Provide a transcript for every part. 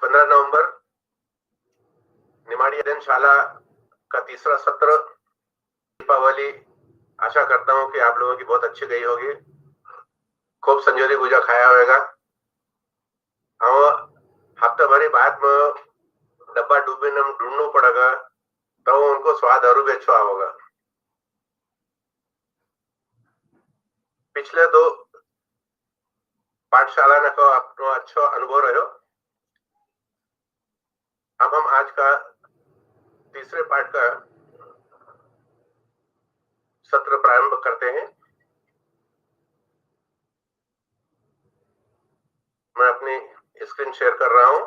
15 नवंबर निमाड़ी अध्ययनशाला का तीसरा सत्र। दीपावली आशा करता हूं कि आप लोगों की बहुत अच्छी गई होगी। खूब संजोरी गुजा खाया होगा। हफ्ता भरी बाद में डब्बा डूबे ने ढूंढना पड़ेगा तो उनको स्वाद और भी अच्छा होगा। पिछले 2 पाठशाला ने को अपनो अच्छा अनुभव रहो। अब हम आज का तीसरे पाठ का सत्र प्रारंभ करते हैं। मैं अपनी स्क्रीन शेयर कर रहा हूं।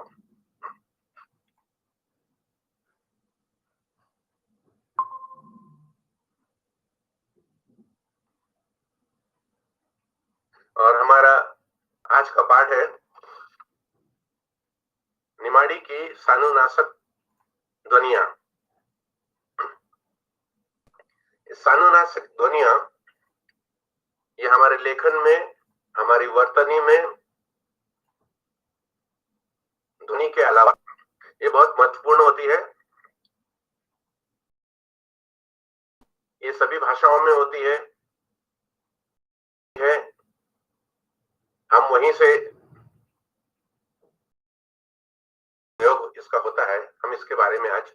और हमारा आज का पाठ है निमाड़ी की सानुनाशक ध्वनियां। सानुनाशक ध्वनियां ये हमारे लेखन में, हमारी वर्तनी में ध्वनि के अलावा ये बहुत महत्वपूर्ण होती है। ये सभी भाषाओं में होती है। हम वहीं से प्रयोग इसका होता है। हम इसके बारे में आज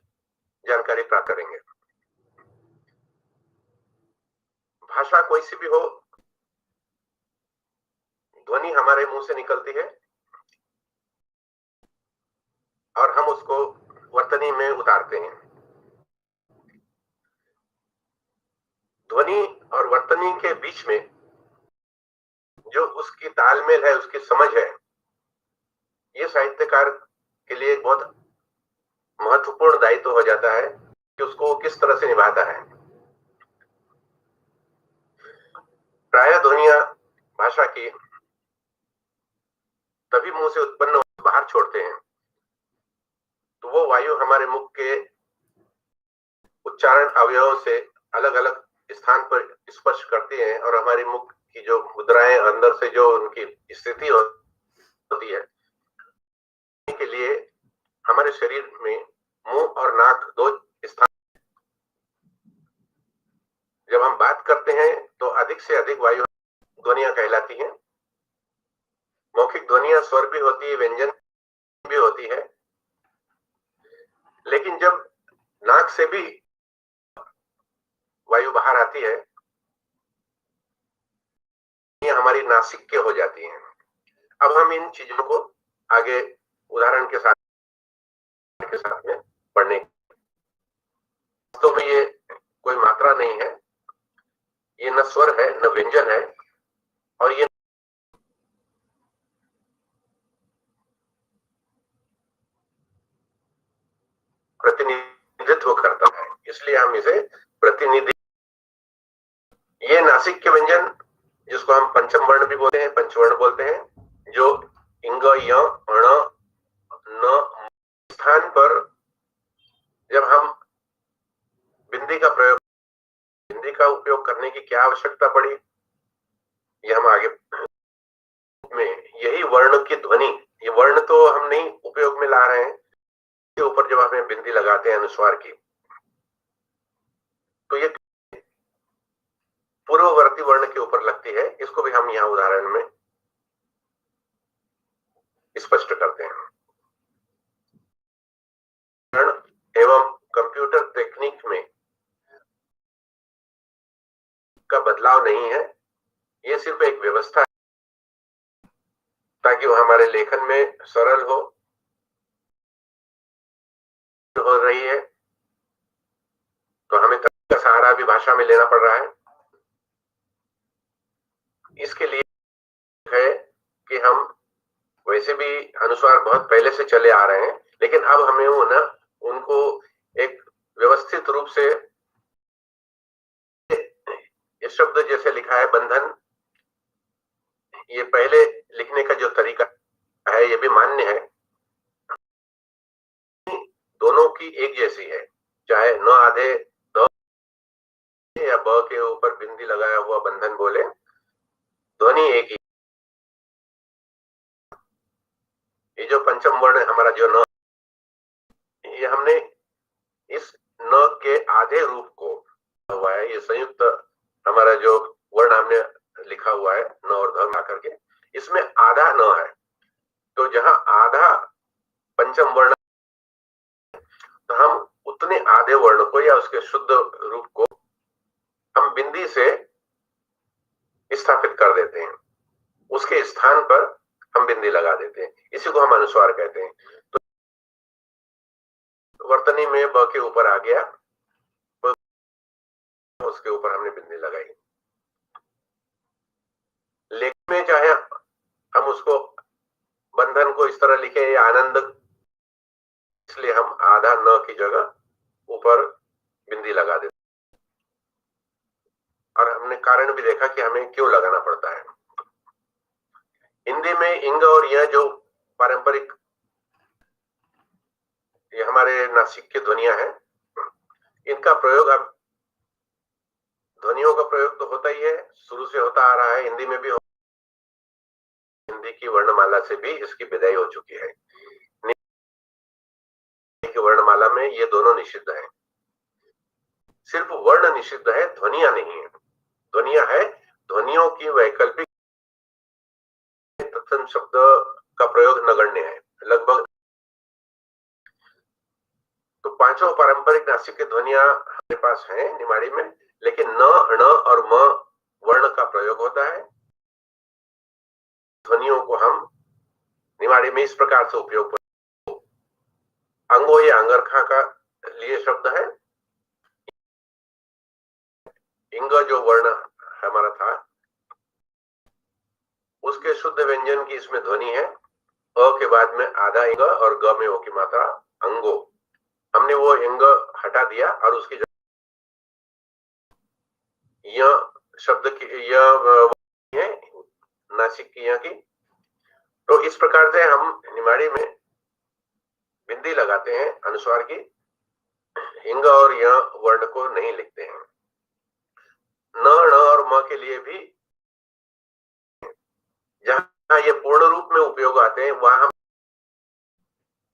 जानकारी प्राप्त करेंगे। भाषा कोई सी भी हो, ध्वनि हमारे मुंह से निकलती है और हम उसको वर्तनी में उतारते हैं। ध्वनि और वर्तनी के बीच में जो उसकी तालमेल है, उसकी समझ है, ये साहित्यकार के लिए एक बहुत महत्वपूर्ण दायित्व हो जाता है कि उसको किस तरह से निभाता है। प्राय ध्वनियां भाषा की तभी मुंह से उत्पन्न बाहर छोड़ते हैं तो वो वायु हमारे मुख के उच्चारण अवयवों से अलग अलग स्थान पर स्पर्श करती हैं और हमारे मुख की जो मुद्राएं, अंदर से जो उनकी स्थिति होती है, के लिए हमारे शरीर में मुंह और नाक 2 स्थान। जब हम बात करते हैं तो अधिक से अधिक वायु ध्वनियां कहलाती हैं। मौखिक ध्वनियां स्वर भी होती है, व्यंजन भी होती है, लेकिन जब नाक से भी वायु बाहर आती है, ये हमारी नासिक के हो जाती हैं। अब हम इन चीजों को आगे उदाहरण के साथ में पढ़ने। तो ये कोई मात्रा नहीं है, ये न स्वर है न व्यंजन है, और ये प्रतिनिधित्व करता है, इसलिए हम इसे प्रतिनिधि। ये नासिक के व्यंजन जिसको हम पंचम वर्ण भी बोलते हैं, पंचवर्ण बोलते हैं, जो इंग, य, अण, न स्थान पर जब हम बिंदी का प्रयोग, बिंदी का उपयोग करने की क्या आवश्यकता पड़ी, ये हम आगे में। यही वर्ण की ध्वनि, ये वर्ण तो हम नहीं उपयोग में ला रहे हैं, के ऊपर जब हमें बिंदी लगाते हैं अनुस्वार की, तो ये पूर्ववर्ती वर्ण के ऊपर लगती है। इसको भी हम यहां उदाहरण में स्पष्ट करते हैं। एवं कंप्यूटर टेक्निक में का बदलाव नहीं है, ये सिर्फ एक व्यवस्था है ताकि वो हमारे लेखन में सरल हो रही है। तो हमें तर्क का सहारा भी भाषा में लेना पड़ रहा है। इसके लिए है कि हम वैसे भी अनुस्वार बहुत पहले से चले आ रहे हैं, लेकिन अब हमें वो ना उनको एक व्यवस्थित रूप से, ये शब्द जैसे लिखा है बंधन, ये पहले लिखने का जो तरीका है ये भी मान्य है। दोनों की एक जैसी है, चाहे न आधे द या ब के ऊपर बिंदी लगाया हुआ बंधन बोले, ध्वनि एक ही। ये जो पंचम वर्ण हमारा जो न, ये हमने इस न के आधे रूप को हुआ है, ये संयुक्त हमारा जो वर्ण हमने लिखा हुआ है न और ध मिला करके, इसमें आधा न है। तो जहां आधा पंचम वर्ण, तो हम उतने आधे वर्ण को या उसके शुद्ध रूप को हम बिंदी से स्थापित कर देते हैं, उसके स्थान पर हम बिंदी लगा देते हैं, इसी को हम अनुस्वार कहते हैं। तो वर्तनी में ब के ऊपर आ गया, तो उसके ऊपर हमने बिंदी लगाई। लेखन में चाहे हम उसको बंधन को इस तरह लिखे या आनंद, इसलिए हम आधा न की जगह ऊपर बिंदी लगा देते, और हमने कारण भी देखा कि हमें क्यों लगाना पड़ता है। हिंदी में इंग और यह जो पारंपरिक ये हमारे नासिक की ध्वनियां हैं, इनका प्रयोग, अब ध्वनियों का प्रयोग तो होता ही है, शुरू से होता आ रहा है, हिंदी में भी हिंदी की वर्णमाला से भी इसकी विदाई हो चुकी है। की वर्णमाला में ये दोनों निषिद्ध है, सिर्फ वर्ण निषिद्ध है, ध्वनिया नहीं है। ध्वनिया है, ध्वनियों की वैकल्पिक तत्सम शब्द का प्रयोग नगण्य है लगभग। तो पांचों पारंपरिक नासिक की ध्वनिया हमारे पास है निमाड़ी में, लेकिन न, ण और म वर्ण का प्रयोग होता है। ध्वनियों को हम निमाड़ी में इस प्रकार से उपयोग, अंगो या अंगरखा का लिए शब्द है। इंग जो वर्ण हमारा था, उसके शुद्ध व्यंजन की इसमें ध्वनि है, अ के बाद में आधा इंग और ग में ओ की मात्रा अंगो। हमने वो इंग हटा दिया और उसकी जगह यह शब्द की यह है नासिक की, यहाँ की। तो इस प्रकार से हम निमाड़ी में बिंदी लगाते हैं अनुस्वार की, इंग और यह वर्ण को नहीं लिखते हैं। न, ण और म के लिए भी जहां ये पूर्ण रूप में उपयोग आते हैं, वहां हम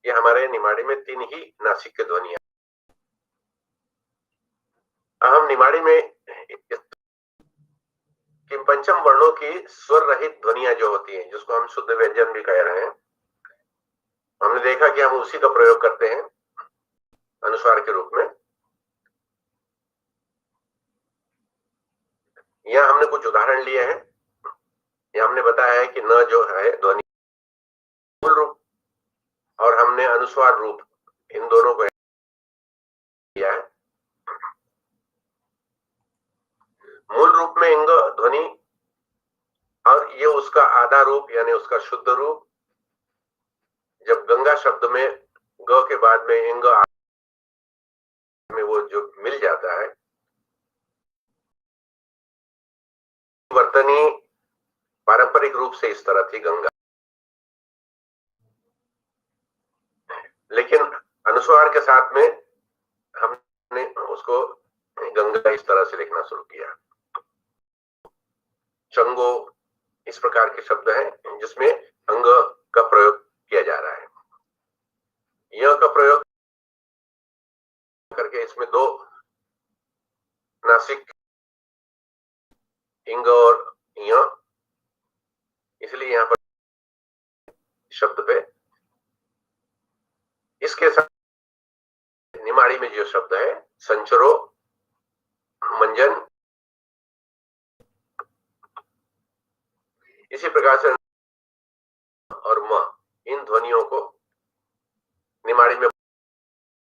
ये हमारे निमाड़ी में तीन ही नासिक के ध्वनियां। हम निमाड़ी में कि पंचम वर्णों की स्वर रहित ध्वनियां जो होती हैं, जिसको हम शुद्ध व्यंजन भी कह रहे हैं, हमने देखा कि हम उसी का प्रयोग करते हैं अनुस्वार के रूप में। यहां हमने कुछ उदाहरण लिए हैं। यहां हमने बताया है कि न जो है ध्वनि मूल रूप और हमने अनुस्वार रूप, इन दोनों को किया है। मूल रूप में इंग ध्वनि और ये उसका आधा रूप यानी उसका शुद्ध रूप, जब गंगा शब्द में ग के बाद में इंग में वो जो मिल जाता है, वर्तनी पारंपरिक रूप से इस तरह थी गंगा, लेकिन अनुस्वार के साथ में हमने उसको गंगा इस तरह से लिखना शुरू किया। चंगो इस प्रकार के शब्द हैं जिसमें अंग का प्रयोग किया जा रहा है। यह का प्रयोग करके इसमें दो नासिक इंग और य, इसलिए यहां पर शब्द पे इसके साथ निमाड़ी में जो शब्द है संचरो, मंजन, इसी प्रकार से और म, इन ध्वनियों को निमाड़ी में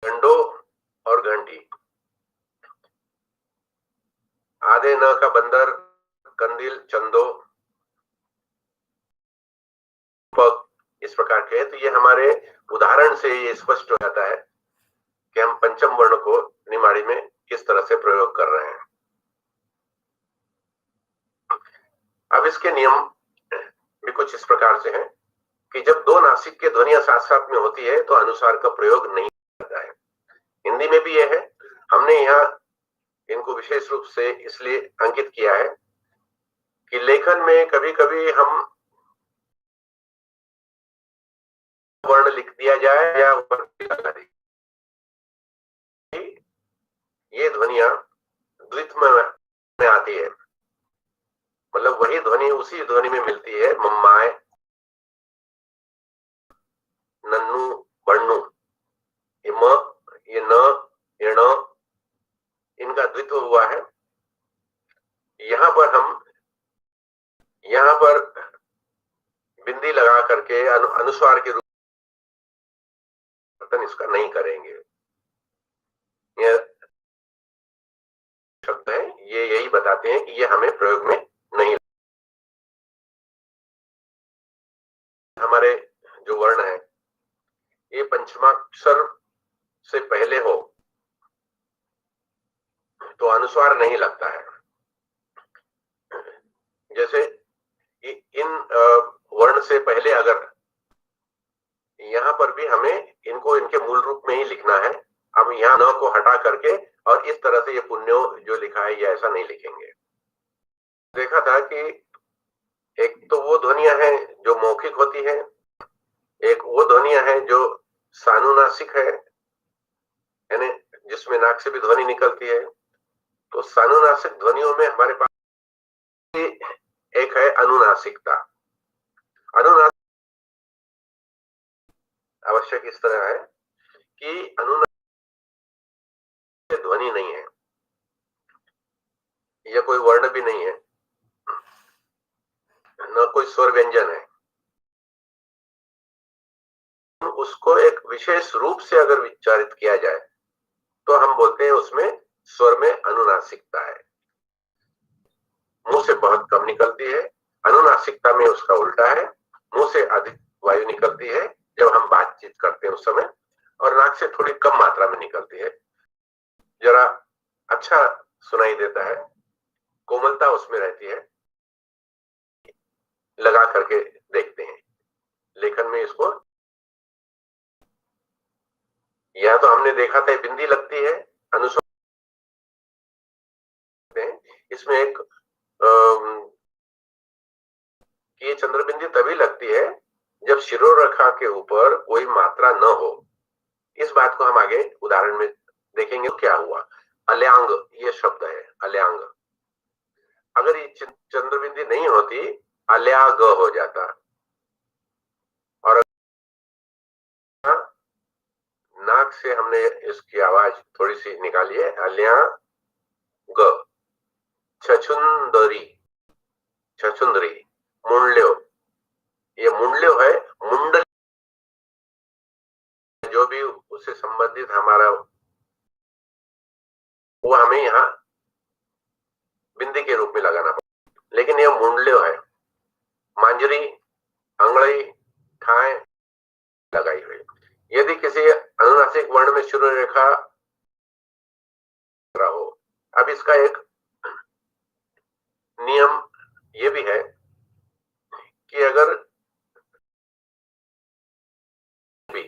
घंटो और घंटी, आधे न का बंदर, कंदिल, चंदो, पग, इस प्रकार के। तो ये हमारे उदाहरण से ये स्पष्ट हो जाता है कि हम पंचम वर्ण को निमाड़ी में किस तरह से प्रयोग कर रहे हैं। अब इसके नियम भी कुछ इस प्रकार से हैं कि जब दो नासिक के ध्वनियां साथ साथ में होती है तो अनुस्वार का प्रयोग नहीं होता है। हिंदी में भी यह है, हमने यहाँ इनको विशेष रूप से इसलिए अंकित किया है कि लेखन में कभी कभी हम वर्ण लिख दिया जाए या ऊपर लगा दी, ये ध्वनियां द्वित्व में आती है, मतलब वही ध्वनि उसी ध्वनि में मिलती है। मम्माए, नन्नू, बन्नू, ये म, ये न, ये न, इनका द्वित्व हुआ है। यहां पर बिंदी लगा करके अनुस्वार के रूप में इसका नहीं करेंगे। ये शब्द है, ये यही बताते हैं कि ये हमें प्रयोग में नहीं। हमारे जो वर्ण है ये पंचमाक्षर से पहले हो तो अनुस्वार नहीं लगता है। जैसे इन वर्ण से पहले अगर यहां पर भी हमें इनको इनके मूल रूप में ही लिखना है। हम यहाँ न को हटा करके और इस तरह से ये पुण्यो जो लिखा है ये ऐसा नहीं लिखेंगे। देखा था कि एक तो वो ध्वनियां हैं जो मौखिक होती है, एक वो ध्वनियां हैं जो सानुनासिक है, यानी जिसमें नाक से भी ध्वनि निकलती है। तो सानुनासिक ध्वनियों में हमारे पास एक है अनुनासिकता। अनुनासिक आवश्यक इस तरह है कि अनुनासिक ध्वनि नहीं है, यह कोई वर्ण भी नहीं है, न कोई स्वर व्यंजन है। उसको एक विशेष रूप से अगर विचारित किया जाए तो हम बोलते हैं उसमें स्वर में अनुनासिकता है। मुंह से बहुत कम निकलती है, अनुनासिकता में उसका उल्टा है, मुंह से अधिक वायु निकलती है जब हम बातचीत करते हैं उस समय, और नाक से थोड़ी कम मात्रा में निकलती है, जरा अच्छा सुनाई देता है, कोमलता उसमें रहती है। लगा करके देखते हैं लेखन में इसको। यह तो हमने देखा था बिंदी लगती है अनुस्वार, इसमें एक ये चंद्रबिंदी तभी लगती है जब शिरोरेखा के ऊपर कोई मात्रा न हो। इस बात को हम आगे उदाहरण में देखेंगे। क्या हुआ, अल्यांग ये शब्द है, अल्यांग। अगर ये चंद्रबिंदी नहीं होती अल्याग हो जाता, और नाक से हमने इसकी आवाज थोड़ी सी निकाली है, अल्याग। छछुंदरी, छछुंदरी, मुंडल्यो, ये मुंडल्यो है, मुंडल जो भी उससे संबंधित हमारा वो हमें यहाँ बिंदी के रूप में लगाना पड़ेगा, लेकिन यह मुंडल्यो है। मांजरी, अंगड़ई, ठाए लगाई हुई। यदि किसी अनुनासिक वर्ण में शुरू रेखा हो, अब इसका एक नियम ये भी है कि अगर भी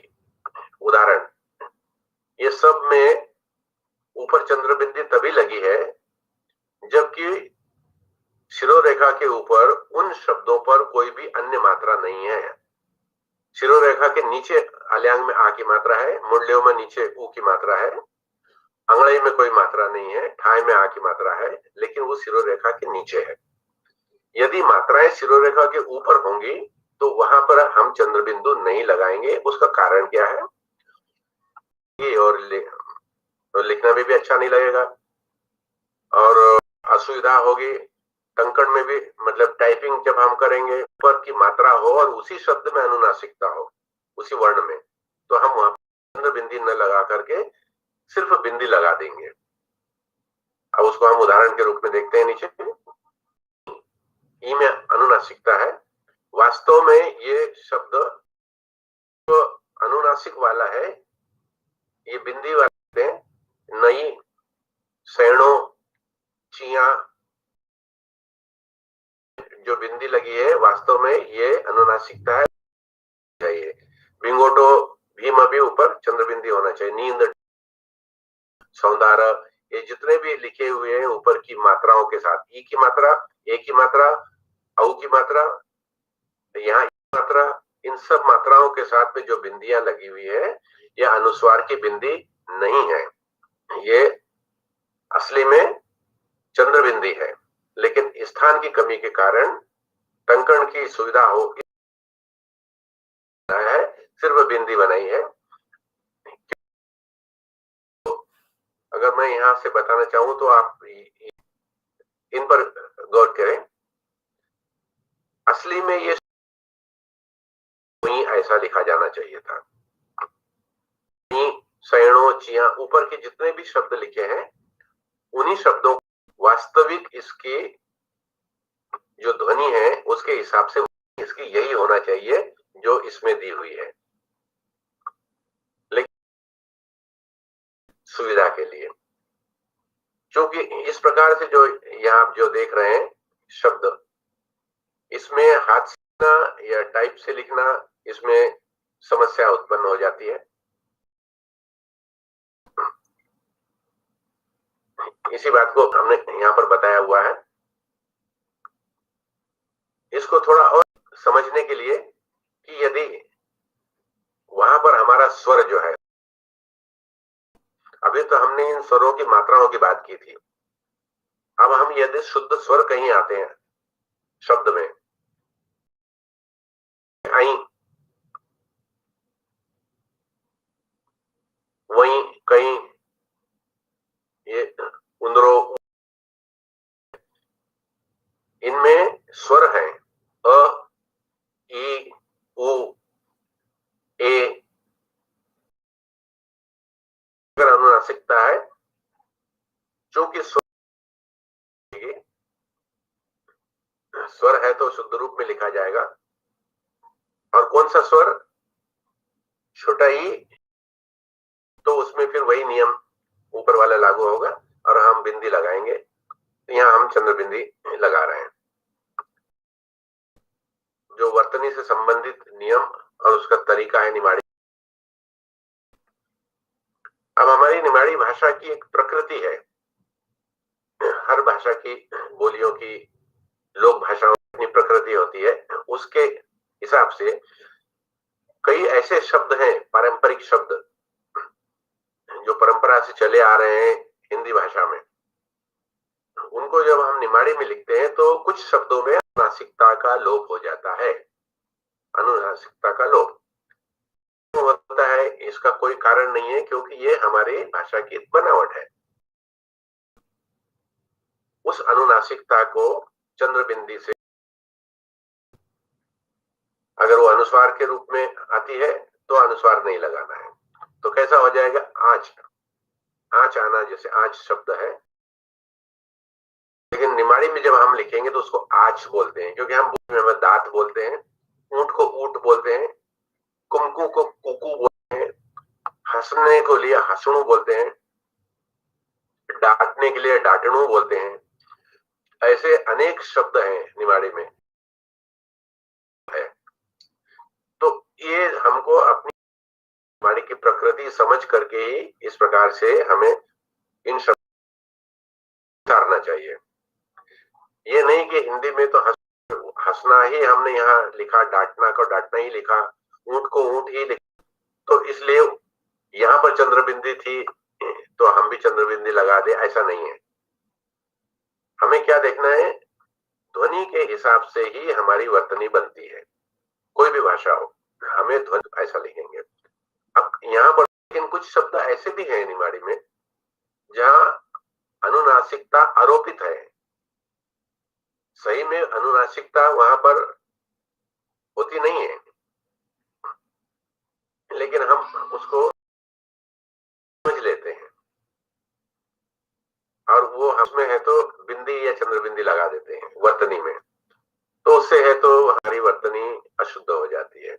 उदाहरण ये सब में ऊपर चंद्रबिंदी तभी लगी है जबकि शिरोरेखा के ऊपर उन शब्दों पर कोई भी अन्य मात्रा नहीं है। शिरोरेखा के नीचे अल्यांग में आ की मात्रा है, मुंडल्यो में नीचे ऊ की मात्रा है, अंगड़ई में कोई मात्रा नहीं है, ठाई में आ की मात्रा है, लेकिन वो शिरोरेखा के नीचे है। यदि मात्राएं शिरोरेखा के ऊपर होंगी तो वहां पर हम चंद्रबिंदु नहीं लगाएंगे। उसका कारण क्या है, और लिखना में भी अच्छा नहीं लगेगा और असुविधा होगी। टंकण में भी, मतलब टाइपिंग जब हम करेंगे ऊपर की मात्रा हो और उसी शब्द में अनुनासिकता हो उसी वर्ण में, तो हम वहां चंद्र बिंदी न लगा करके सिर्फ बिंदी लगा देंगे। अब उसको हम उदाहरण के रूप में देखते हैं। नीचे ई में अनुनासिकता है, वास्तव में ये शब्द तो अनुनासिक वाला है, ये बिंदी वाले नई, सैणो, चिया जो बिंदी लगी है वास्तव में ये अनुनासिकता है चाहिए। बिंगोटो, भीम भी ऊपर चंद्रबिंदी होना चाहिए। नींद, सौंदार, ये जितने भी लिखे हुए हैं ऊपर की मात्राओं के साथ, ई की मात्रा, ए की मात्रा, औ की मात्रा, यहाँ मात्रा, इन सब मात्राओं के साथ में जो बिंदियां लगी हुई है, यह अनुस्वार की बिंदी नहीं है, ये असली में चंद्र बिंदी है। लेकिन स्थान की कमी के कारण टंकण की सुविधा हो है, सिर्फ बिंदी बनाई है। अगर मैं यहां से बताना चाहूं तो आप इन पर गौर करें। असली में ये ऐसा लिखा जाना चाहिए था। सैणो चिया ऊपर के जितने भी शब्द लिखे हैं, उन्हीं शब्दों वास्तविक इसकी जो ध्वनि है उसके हिसाब से इसकी यही होना चाहिए जो इसमें दी हुई है, लेकिन सुविधा के लिए, क्योंकि इस प्रकार से जो यहाँ आप जो देख रहे हैं शब्द, इसमें हाथ से लिखना या टाइप से लिखना, इसमें समस्या उत्पन्न हो जाती है। इसी बात को हमने यहाँ पर बताया हुआ है। इसको थोड़ा और समझने के लिए कि यदि वहां पर हमारा स्वर जो है, अभी तो हमने इन स्वरों की मात्राओं की बात की थी, अब हम यदि शुद्ध स्वर कहीं आते हैं शब्द में, आई वहीं कहीं ये उंदरो, इनमें स्वर है अ, ई, उ, ए, अगर अनुनासिकता है, चूंकि स्वर है तो शुद्ध रूप में लिखा जाएगा। और कौन सा स्वर छोटा ही, तो उसमें फिर वही नियम ऊपर वाला लागू होगा और हम बिंदी लगाएंगे। यहाँ हम चंद्र बिंदी लगा रहे हैं। जो वर्तनी से संबंधित नियम और उसका तरीका है निमाड़ी। अब हमारी निमाड़ी भाषा की एक प्रकृति है, हर भाषा की बोलियों की, लोक भाषाओं की अपनी प्रकृति होती है। उसके हिसाब से कई ऐसे शब्द हैं, पारंपरिक शब्द जो परंपरा से चले आ रहे हैं हिंदी भाषा में, उनको जब हम निमाड़ी में लिखते हैं तो कुछ शब्दों में अनुनासिकता का लोप हो जाता है। अनुनासिकता का लोप होता है, इसका कोई कारण नहीं है, क्योंकि ये हमारी भाषा की बनावट है। उस अनुनासिकता को चंद्र बिंदी से, अगर वो अनुस्वार के रूप में आती है तो अनुस्वार नहीं लगाना है। तो कैसा हो जाएगा, आंच, आंच आना, जैसे आंच शब्द है, लेकिन निमाड़ी में जब हम लिखेंगे तो उसको आंच बोलते हैं, क्योंकि हम में दांत बोलते हैं, ऊंट को ऊंट बोलते हैं, कुमकू को कुकू बोलते हैं, हंसने को लिए हंसणु बोलते हैं, डांटने के लिए डांटणु बोलते हैं। ऐसे अनेक शब्द हैं निमाड़ी में है। तो ये हमको अपनी निमाड़ी की प्रकृति समझ करके ही इस प्रकार से हमें इन शब्द उतारना चाहिए। ये नहीं कि हिंदी में तो हंसना ही हमने यहाँ लिखा, डांटना को डांटना ही लिखा, ऊंट को ऊंट ही लिखा, तो इसलिए यहाँ पर चंद्रबिंदी थी तो हम भी चंद्रबिंदी लगा दे, ऐसा नहीं है। हमें क्या देखना है, ध्वनि के हिसाब से ही हमारी वर्तनी बनती है, कोई भी भाषा हो, हमें ध्वनि ऐसा लिखेंगे। अब यहाँ पर लेकिन कुछ शब्द ऐसे भी हैं निमाड़ी में जहां अनुनासिकता आरोपित है, सही में अनुनासिकता वहां पर होती नहीं है, लेकिन हम उसको समझ लेते हैं और वो हमें है तो बिंदी या चंद्र बिंदी लगा देते हैं वर्तनी में, तो उससे है तो हमारी वर्तनी अशुद्ध हो जाती है,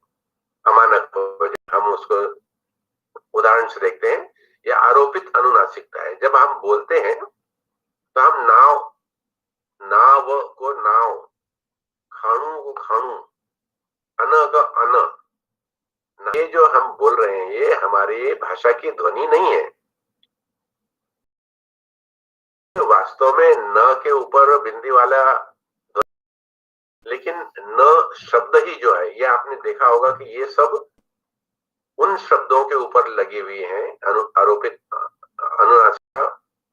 अमानक हो। हम उसको उदाहरण से देखते हैं, यह आरोपित अनुनासिकता है। जब हम बोलते हैं तो हम नाव, नाव को नाव, खाणु को खाणु, अन का अन, ये जो हम बोल रहे हैं ये हमारी भाषा की ध्वनि नहीं है। तो वास्तव में न के ऊपर बिंदी वाला, लेकिन न शब्द ही जो है, ये आपने देखा होगा कि ये सब उन शब्दों के ऊपर लगी हुई हैं, आरोपित अनुनासिकता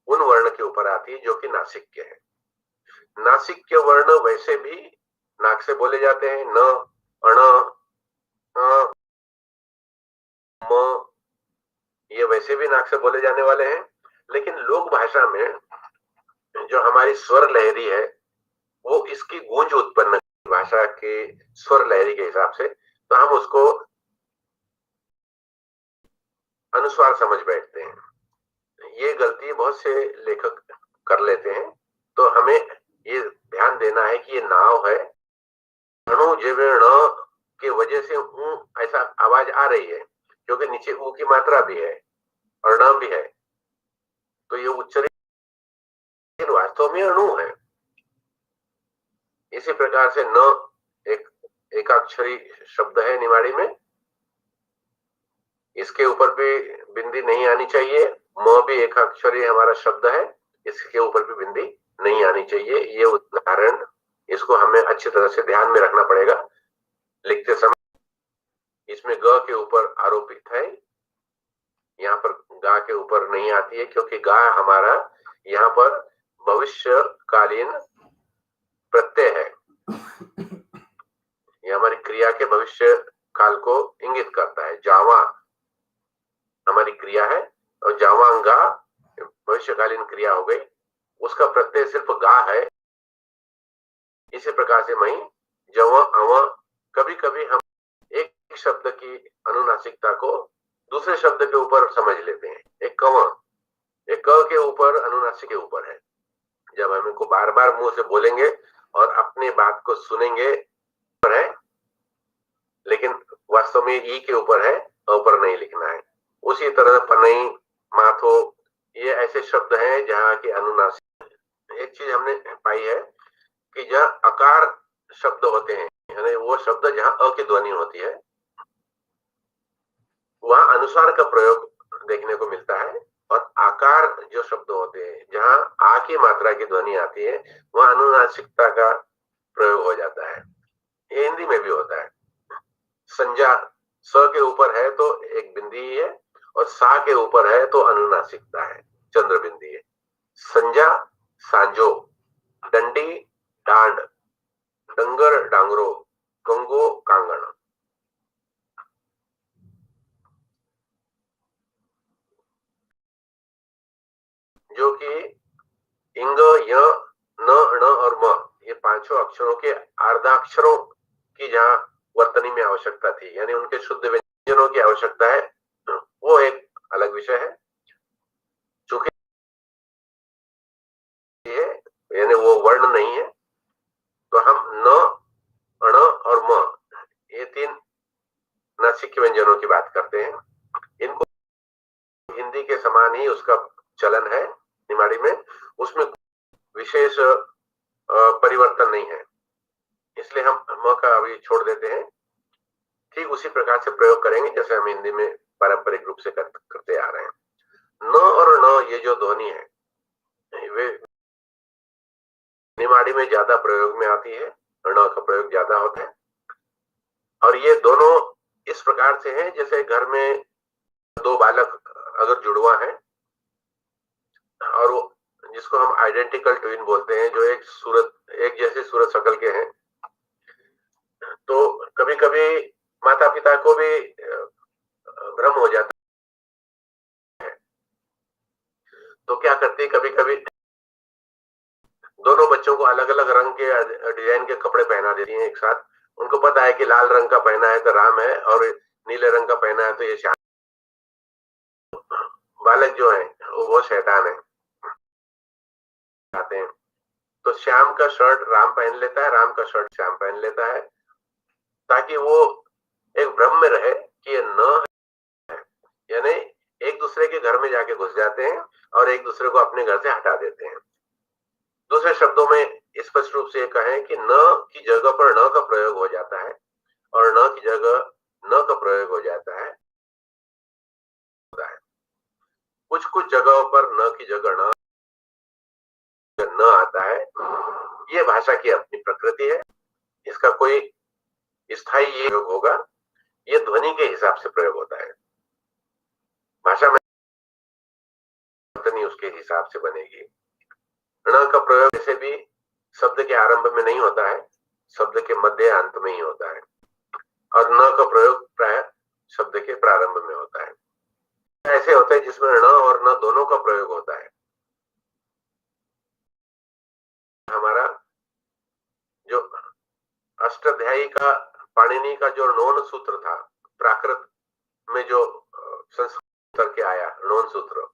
उन वर्ण के ऊपर आती है जो कि नासिक्य है। नासिक्य वर्ण वैसे भी नाक से बोले जाते हैं, न, अण, अ, म, ये वैसे भी नाक से बोले जाने वाले हैं, लेकिन लोक भाषा में जो हमारी स्वर लहरी है वो इसकी गूंज उत्पन्न भाषा के स्वर लहरी के हिसाब से, तो हम उसको अनुस्वार समझ बैठते हैं। ये गलती बहुत से लेखक कर लेते हैं, तो हमें ये ध्यान देना है कि ये नाव है, अणु जीवण के वजह से ऊ ऐसा आवाज आ रही है, क्योंकि नीचे ऊ की मात्रा भी है और न भी है, तो ये उच्चारण वास्तव में अणु है। इसी प्रकार से न एक एकाक्षरी शब्द है निमाड़ी में, इसके ऊपर भी बिंदी नहीं आनी चाहिए। म भी एकाक्षरी हमारा शब्द है, इसके ऊपर भी बिंदी नहीं आनी चाहिए। ये उदाहरण, इसको हमें अच्छी तरह से ध्यान में रखना पड़ेगा लिखते समय। इसमें ग के ऊपर आरोपित है, यहाँ पर गा के ऊपर नहीं आती है, क्योंकि गा हमारा यहाँ पर भविष्यकालीन प्रत्यय है। ये हमारी क्रिया के भविष्य काल को इंगित करता है। जावा हमारी क्रिया है और जावांगा भविष्यकालीन क्रिया हो गई, उसका प्रत्यय सिर्फ गा है। इसी प्रकार से मई, जव, अव, कभी कभी हम एक शब्द की अनुनासिकता को दूसरे शब्द के ऊपर समझ लेते हैं। एक कव, एक क के ऊपर अनुनासिक के ऊपर है। जब हम इनको बार बार मुंह से बोलेंगे और अपनी बात को सुनेंगे है, लेकिन वास्तव में ई के ऊपर है, ऊपर नहीं लिखना है। उसी तरह पनई, माथो, ये ऐसे शब्द हैं जहाँ की अनुनासिक। एक चीज हमने पाई है कि जहाँ अकार शब्द होते हैं, यानी वो शब्द जहाँ अ की ध्वनि होती है, वहां अनुस्वार का प्रयोग देखने को मिलता है। और आकार जो शब्द होते हैं जहाँ आ की मात्रा की ध्वनि आती है, वहां अनुनासिकता का प्रयोग हो जाता है। ये हिंदी में भी होता है। संज्ञा स के ऊपर है तो एक बिंदी है, और सा के ऊपर है तो अनुनासिकता है, चंद्र बिंदी है। संज्ञा सांजो, डंडी डांड, डंगर डांगरो, गंगो कांगण। जो कि इंग, य, न, ण और म, ये पांचों अक्षरों के अर्धाक्षरों की जहां वर्तनी में आवश्यकता थी, यानी उनके शुद्ध व्यंजनों की आवश्यकता है, वो एक अलग विषय है। चूंकि यानी वो वर्ण नहीं है, तो हम न, अण और म, ये तीन नासिक व्यंजनों की बात करते हैं। इनको हिंदी के समान ही उसका चलन है निमाड़ी में, उसमें विशेष परिवर्तन नहीं है, इसलिए हम म का अभी छोड़ देते हैं। ठीक उसी प्रकार से प्रयोग करेंगे जैसे हम हिंदी में पारंपरिक रूप से करते आ रहे हैं। न और न ये जो ध्वनि है, वे निमाड़ी में ज्यादा प्रयोग में आती है, न का प्रयोग ज्यादा होता है। और ये दोनों इस प्रकार से हैं जैसे घर में दो बालक अगर जुड़वा है, और वो जिसको हम आइडेंटिकल ट्विन बोलते हैं, जो एक जैसे सूरत शक्ल के हैं, तो कभी कभी माता पिता को भी भ्रम हो जाता है। तो क्या करते हैं, कभी कभी दोनों बच्चों को अलग अलग रंग के डिजाइन के कपड़े पहना देती हैं एक साथ। उनको पता है कि लाल रंग का पहना है तो राम है, और नीले रंग का पहना है तो ये श्याम। बालक जो है वो शैतान है, आते हैं तो श्याम का शर्ट राम पहन लेता है, राम का शर्ट श्याम पहन लेता है, ताकि वो एक भ्रम में रहे कि ये न है। यानी एक दूसरे के घर में जाके घुस जाते हैं और एक दूसरे को अपने घर से हटा देते हैं। दूसरे शब्दों में स्पष्ट रूप से कहें कि न की जगह पर न का प्रयोग हो जाता है, और न की जगह न का प्रयोग हो जाता है। कुछ कुछ जगहों पर न की जगह न आता है। ये भाषा की अपनी प्रकृति है, इसका कोई स्थायी ये प्रयोग होगा, ये ध्वनि के हिसाब से प्रयोग होता है। भाषा में नहीं उसके हिसाब से बनेगी। ण का प्रयोग ऐसे भी शब्द के आरंभ में नहीं होता है, शब्द के मध्य अंत में ही होता है, और न का प्रयोग प्राय शब्द के प्रारंभ में होता है। ऐसे होता है जिसमें ण और न दोनों का प्रयोग होता है। हमारा जो अष्टाध्यायी का पाणिनि का जो नोन सूत्र था, प्राकृत में जो संस्कृत करके आया नोन सूत्र,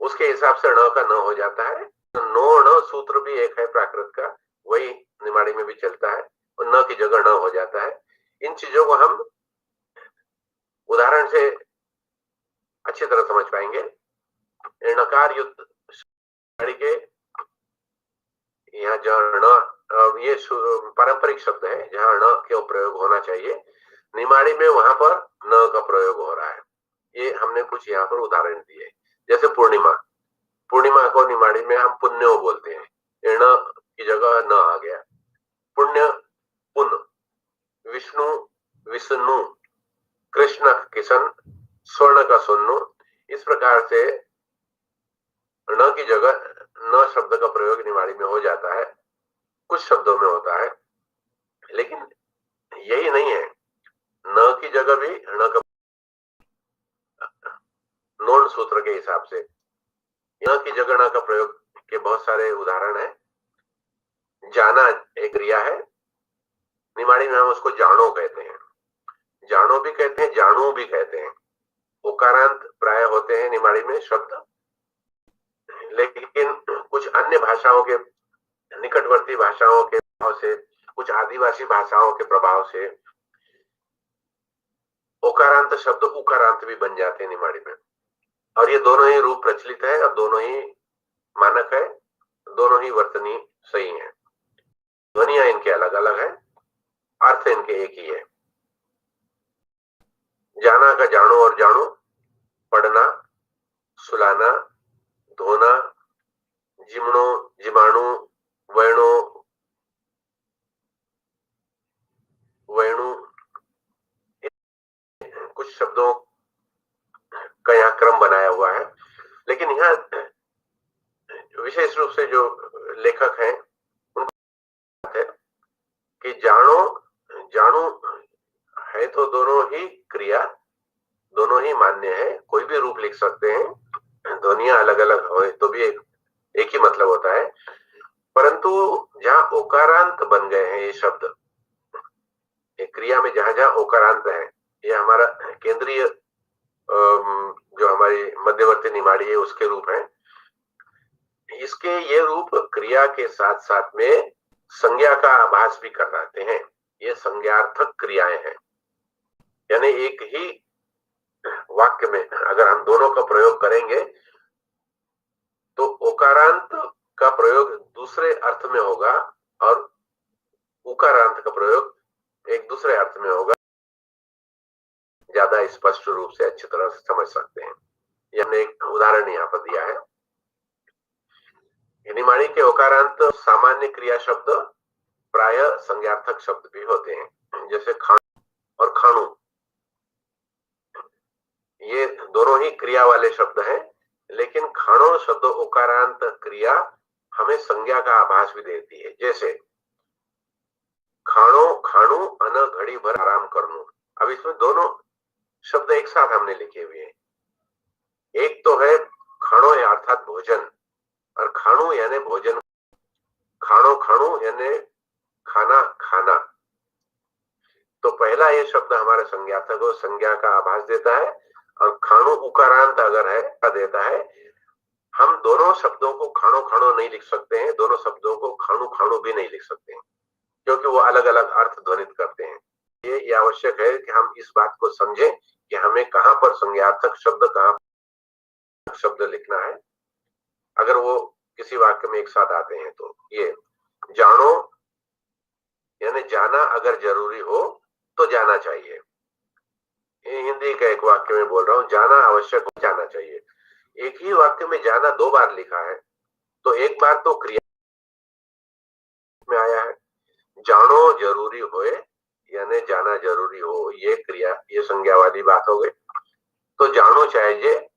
उसके हिसाब से ण का न हो जाता है। नो ण सूत्र भी एक है प्राकृत का, वही निमाड़ी में भी चलता है, और न की जगह न हो जाता है। इन चीजों को हम उदाहरण से अच्छी तरह समझ पाएंगे। णकार युक्त के यहाँ जहाँ ण, ये पारंपरिक शब्द है जहाँ ण का प्रयोग होना चाहिए, निमाड़ी में वहां पर न का प्रयोग हो रहा है। ये हमने कुछ यहाँ पर उदाहरण दिए, जैसे पूर्णिमा। पूर्णिमा को निमाड़ी में हम पुण्यो बोलते हैं, ण की जगह न आ गया। पुण्य पुन, विष्णु विष्णु, कृष्ण किशन, स्वर्ण का सुन्नु, इस प्रकार से न की जगह न शब्द का प्रयोग निमाड़ी में हो जाता है, कुछ शब्दों में होता है, लेकिन यही नहीं है। न की जगह भी ण का नोन सूत्र के हिसाब से, न की जगह ण का प्रयोग के बहुत सारे उदाहरण है। जाना एक क्रिया है, निमाड़ी में हम उसको जानो कहते हैं, जानो भी कहते हैं, जानू भी कहते हैं। उकारांत प्राय होते हैं निमाड़ी में शब्द, लेकिन कुछ अन्य भाषाओं के, निकटवर्ती भाषाओं के प्रभाव से, कुछ आदिवासी भाषाओं के प्रभाव से ओकारांत शब्द उकारांत भी बन जाते हैं निमाड़ी में। और ये दोनों ही रूप प्रचलित है और दोनों ही मानक है, दोनों ही वर्तनी सही है। ध्वनिया इनके अलग अलग है, अर्थ इनके एक ही है। जाना का जानो और जानो, पढ़ना, सुलाना, धोना, जिमणो जिमाणु, वैणो वैणु, कुछ शब्दों का यहाँ क्रम बनाया हुआ है। लेकिन यहाँ विशेष रूप से जो लेखक हैं उनको है कि जानो जानू है तो दोनों ही क्रिया, दोनों ही मान्य है, कोई भी रूप लिख सकते हैं, ध्वनियां अलग अलग हो तो भी एक ही मतलब होता है। परंतु जहां ओकारांत बन गए हैं ये शब्द, एक क्रिया में जहां जहां ओकारांत है, ये हमारा केंद्रीय जो हमारी मध्यवर्ती निमाड़ी है उसके रूप है। इसके ये रूप क्रिया के साथ साथ में संज्ञा का आभास भी कराते हैं। ये संज्ञार्थक क्रियाएं हैं, यानी एक ही वाक्य में अगर हम दोनों का प्रयोग करेंगे तो ओकारांत का प्रयोग दूसरे अर्थ में होगा और उकारांत का प्रयोग एक दूसरे अर्थ में होगा। ज्यादा स्पष्ट रूप से अच्छी तरह से समझ सकते हैं। ये हमने एक उदाहरण यहाँ पर दिया है। निमाड़ी के ओकारांत सामान्य क्रिया शब्द प्राय संज्ञार्थक शब्द भी होते हैं, जैसे खाणु और खाणु, ये दोनों ही क्रिया वाले शब्द हैं, लेकिन खाणो शब्द ओकारांत क्रिया हमें संज्ञा का आभास भी देती है। जैसे खाणो खाणु अन घड़ी भर आराम करनू, अब इसमें दोनों शब्द एक साथ हमने लिखे हुए हैं। एक तो है खाणो अर्थात भोजन, और खाणु यानी भोजन, खाणो खाणु यानी खाना खाना। तो पहला ये शब्द हमारे संज्ञार्थक को संज्ञा का आभास देता है, और खाणु उकारांत अगर है देता है। हम दोनों शब्दों को खाणो खाणो नहीं लिख सकते हैं, दोनों शब्दों को खाणु खाणु भी नहीं लिख सकते हैं, क्योंकि वो अलग अलग अर्थ ध्वनित करते हैं। ये आवश्यक है कि हम इस बात को समझें कि हमें कहां पर संज्ञार्थक शब्द, कहां शब्द लिखना है अगर वो किसी वाक्य में एक साथ आते हैं। तो ये जानो यानी जाना अगर जरूरी हो तो जाना चाहिए। हिंदी का एक वाक्य में बोल रहा हूं, जाना आवश्यक हो, जाना चाहिए। एक ही वाक्य में जाना दो बार लिखा है, तो एक बार तो क्रिया में आया है, जानो जरूरी होए यानी जाना जरूरी हो, ये क्रिया, ये संज्ञा वाली बात हो गई। तो जानो चाहिए,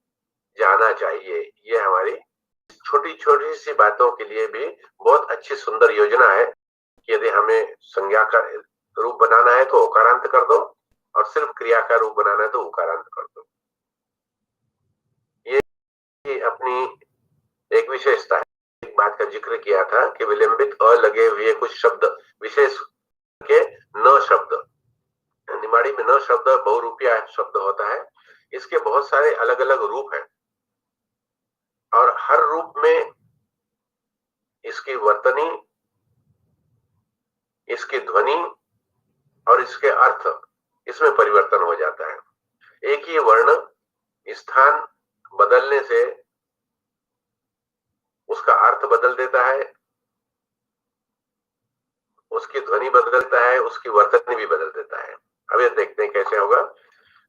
जाना चाहिए, ये हमारी छोटी छोटी सी बातों के लिए भी बहुत अच्छी सुंदर योजना है कि यदि हमें संज्ञा का रूप बनाना है तो उकारांत कर दो, और सिर्फ क्रिया का रूप बनाना है तो उकारांत कर दो। ये अपनी एक विशेषता है। एक बात का जिक्र किया था कि विलंबित अ लगे हुए कुछ शब्द, विशेष के न शब्द, निमाड़ी में न शब्द बहुरूपिया शब्द होता है। इसके बहुत सारे अलग अलग रूप हैं और हर रूप में इसकी वर्तनी, इसकी ध्वनि और इसके अर्थ, इसमें परिवर्तन हो जाता है। एक ही वर्ण स्थान बदलने से उसका अर्थ बदल देता है, उसकी ध्वनि बदलता है, उसकी वर्तनी भी बदल देता है। अब ये देखते हैं कैसे होगा।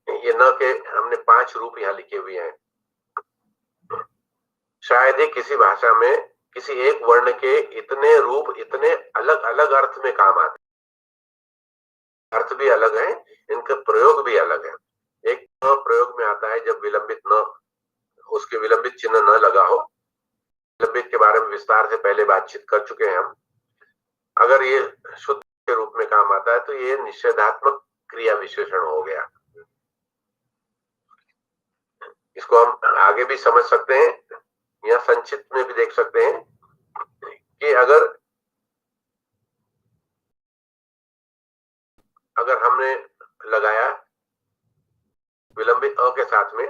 ये न के हमने 5 रूप यहाँ लिखे हुए हैं। शायद ही किसी भाषा में किसी एक वर्ण के इतने रूप इतने अलग अलग अर्थ में काम आते, अर्थ भी अलग है, इनका प्रयोग भी अलग है। एक न प्रयोग में आता है जब विलंबित न, उसके विलंबित चिन्ह न लगा हो। विलंबित के बारे में विस्तार से पहले बातचीत कर चुके हैं हम। अगर ये शुद्ध के रूप में काम आता है तो ये निषेधात्मक क्रिया विशेषण हो गया। इसको हम आगे भी समझ सकते हैं या संक्षिप्त में भी देख सकते हैं कि अगर हमने लगाया विलंबित अ के साथ में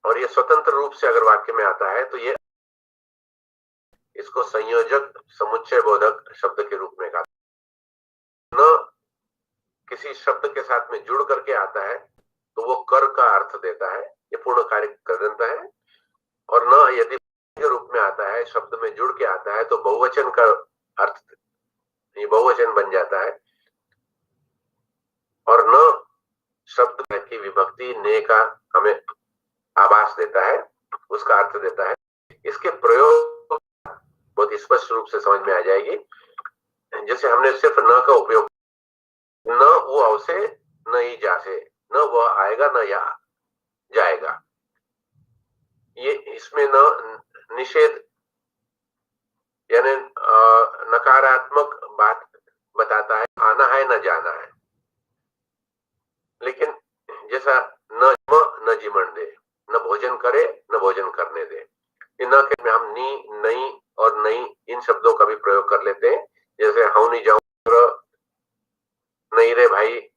और ये स्वतंत्र रूप से अगर वाक्य में आता है तो ये इसको संयोजक समुच्चय बोधक शब्द के रूप में कहा। न किसी शब्द के साथ में जुड़ करके आता है तो वो कर का अर्थ देता है, ये पूर्ण कार्य कर देता है। और न यदि के रूप में आता है, शब्द में जुड़ के आता है तो बहुवचन का अर्थ, ये बहुवचन बन जाता है। और न शब्द की विभक्ति ने का हमें आभास देता है, उसका अर्थ देता है। इसके प्रयोग बहुत स्पष्ट रूप से समझ में आ जाएगी। जैसे हमने सिर्फ न का उपयोग, न वो अव से न ही जा से, न वह आएगा न या जाएगा, ये इसमें न निषेध यानी नकारात्मक बात बताता है, आना है न जाना है। लेकिन जैसा न जिमण दे, न भोजन करे न भोजन करने दे, न के में हम नी नहीं और नहीं इन शब्दों का भी प्रयोग कर लेते हैं। जैसे हाउ नहीं जाऊं, नहीं रे भाई,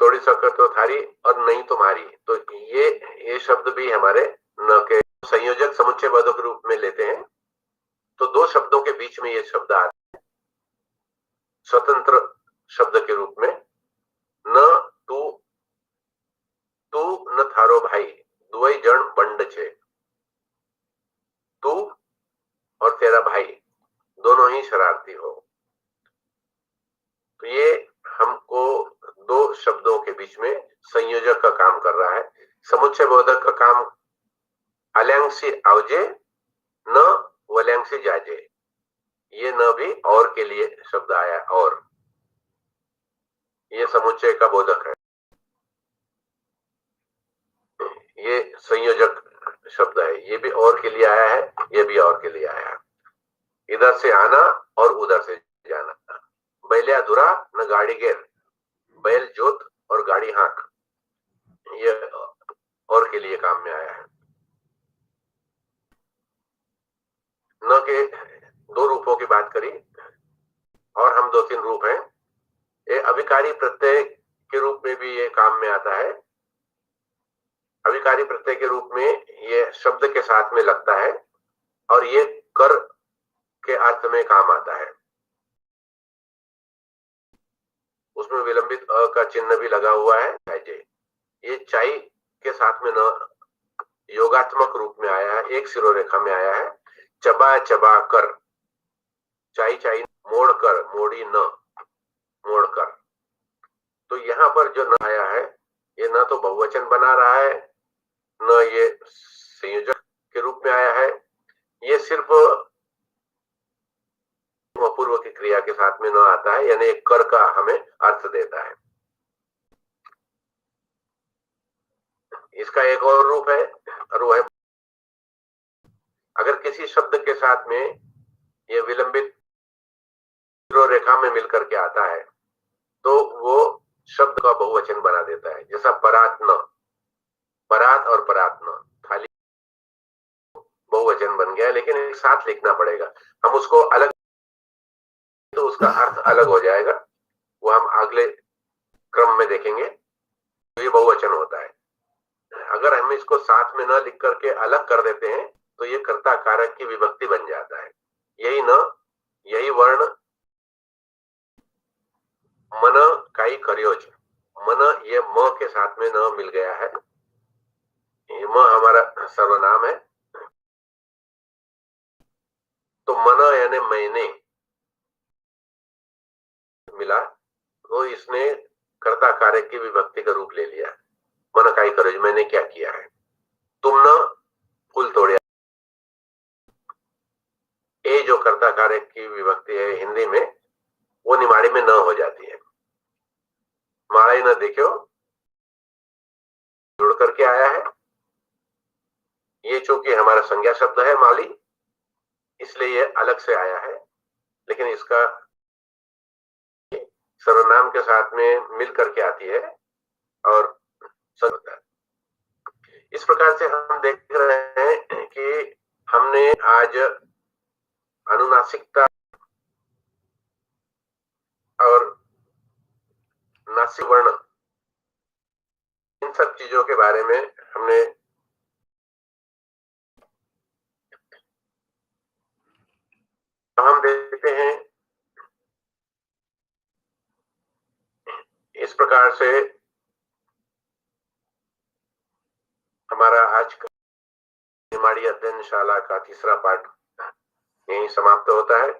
थोड़ी सकर तो थारी और नहीं तुम्हारी, तो ये शब्द भी हमारे न के संयोजक समुच्चय पदों के रूप में लेते हैं। तो दो शब्दों के बीच में ये शब्द आते हैं स्वतंत्र शब्द के रूप में। न तू तू न थारो भाई दुई जन बंड छे, तू और तेरा भाई दोनों ही शरारती हो। तो ये हमको दो शब्दों के बीच में संयोजक का काम कर रहा है। समुच्चय बोधक का काम अलैंग से आवजे न वलैंग से जाजे, ये न भी और के लिए शब्द आया, और ये समुच्चय का बोधक है। ये संयोजक शब्द है, ये भी और के लिए आया है, ये भी और के लिए आया है। इधर से आना और उधर से जाना। बैलिया धुरा न गाड़ी गेर, बैल जोत और गाड़ी हाँक, ये और के लिए काम में आया है। न के दो रूपों की बात करी और हम 2-3 रूप हैं। ये अभिकारी प्रत्यय के रूप में भी ये काम में आता है। अभिकारी प्रत्यय के रूप में ये शब्द के साथ में लगता है और ये कर के अर्थ में काम आता है। उसमें विलंबित अ का चिन्ह भी लगा हुआ है। ये चाई के साथ में न योगात्मक रूप में आया है, एक शिरोरेखा में आया है। चबा चबा कर, चाई चाई, मोड़ कर मोड़ी न मोड़ कर। तो यहाँ पर जो न आया है ये न तो बहुवचन बना रहा है, न ये संयोजक के रूप में आया है। ये सिर्फ पूर्व की क्रिया के साथ में न आता है, यानी एक कर का हमें अर्थ देता है। इसका एक और रूप है और वो है, अगर किसी शब्द के साथ में ये विलंबित रेखा में मिलकर के आता है तो वो शब्द का बहुवचन बना देता है। जैसा परात्न, परात और परात्न खाली बहुवचन बन गया, लेकिन एक साथ लिखना पड़ेगा। हम उसको अलग तो उसका अर्थ अलग हो जाएगा, वो हम अगले क्रम में देखेंगे। तो ये बहुवचन होता है। अगर हम इसको साथ में न लिख करके अलग कर देते हैं तो ये कर्ता कारक की विभक्ति बन जाता है। यही वर्ण मन काई करयोज, मन ये म के साथ में न मिल गया है। ये म हमारा सर्वनाम है, तो मन यानी मैंने मिला तो इसने कर्ता कारक की विभक्ति का रूप ले लिया। मन काई करयोज, मैंने क्या किया है। तुम न फूल तोड़िया, ये जो कर्ता कारक की विभक्ति है हिंदी में, वो निमाड़ी में न हो जाती है। माड़ा न देखो जुड़ करके आया है। ये चूंकि हमारा संज्ञा शब्द है माली, इसलिए ये अलग से आया है, लेकिन इसका सर्वनाम के साथ में मिल करके आती है और होता है। इस प्रकार से हम देख रहे हैं कि हमने आज अनुनासिकता और नासिक वर्ण, इन सब चीजों के बारे में हमने हम देखते हैं। इस प्रकार से हमारा आज का निमाड़ी अध्ययन शाला का तीसरा पाठ यहीं समाप्त होता है।